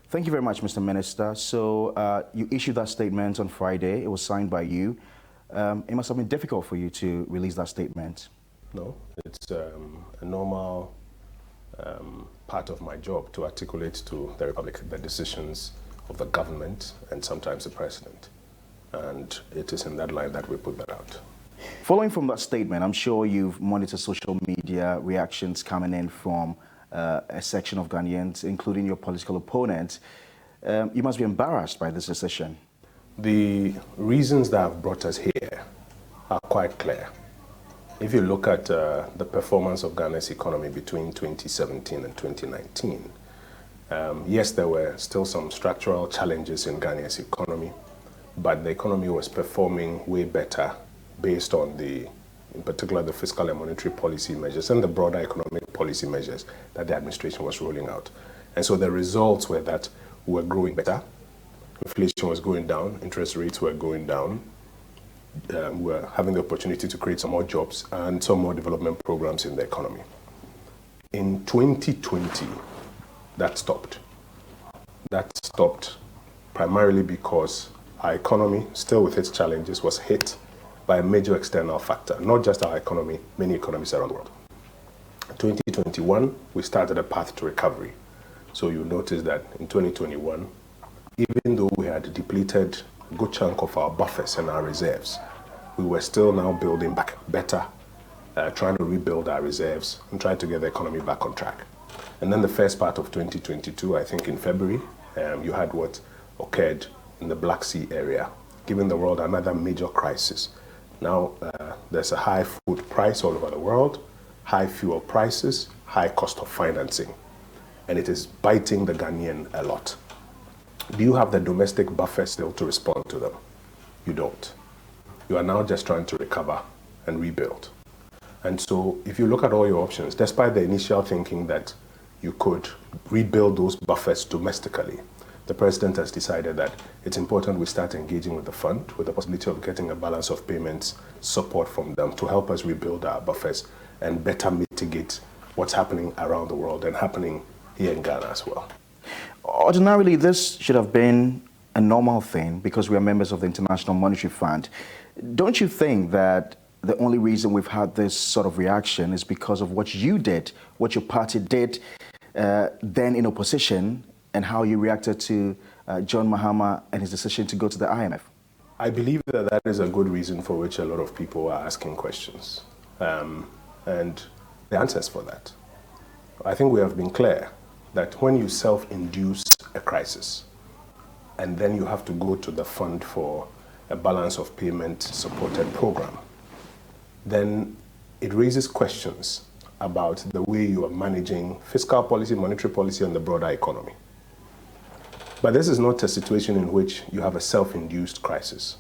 Thank you very much, Mr. Minister. So you issued that statement on Friday. It was signed by you. It must have been difficult for you to release that statement. No, it's a normal part of my job to articulate to the Republic the decisions of the government and sometimes the president. And it is in that line that we put that out. Following from that statement, I'm sure you've monitored social media reactions coming in from a section of Ghanaians, including your political opponent. You must be embarrassed by this decision. The reasons that have brought us here are quite clear. If you look at the performance of Ghana's economy between 2017 and 2019, yes, there were still some structural challenges in Ghana's economy, but the economy was performing way better based on in particular, the fiscal and monetary policy measures and the broader economic policy measures that the administration was rolling out. And so the results were that we were growing better, inflation was going down, interest rates were going down, we were having the opportunity to create some more jobs and some more development programs in the economy. In 2020, that stopped. That stopped primarily because our economy, still with its challenges, was hit by a major external factor, not just our economy, many economies around the world. In 2021, we started a path to recovery. So you notice that in 2021, even though we had depleted a good chunk of our buffers and our reserves, we were still now building back better, trying to rebuild our reserves and trying to get the economy back on track. And then the first part of 2022, I think in February, you had what occurred in the Black Sea area, giving the world another major crisis. Now, there's a high food price all over the world, high fuel prices, high cost of financing, and it is biting the Ghanaian a lot. Do you have the domestic buffer still to respond to them? You don't. You are now just trying to recover and rebuild. And so if you look at all your options, despite the initial thinking that you could rebuild those buffers domestically, the president has decided that it's important we start engaging with the fund with the possibility of getting a balance of payments support from them to help us rebuild our buffers and better mitigate what's happening around the world and happening here in Ghana as well. Ordinarily, this should have been a normal thing because we are members of the International Monetary Fund. Don't you think that the only reason we've had this sort of reaction is because of what you did, what your party did then in opposition, and how you reacted to John Mahama and his decision to go to the IMF? I believe that that is a good reason for which a lot of people are asking questions. And the answers for that. I think we have been clear that when you self-induce a crisis and then you have to go to the fund for a balance of payment supported program, then it raises questions about the way you are managing fiscal policy, monetary policy, and the broader economy. But this is not a situation in which you have a self-induced crisis.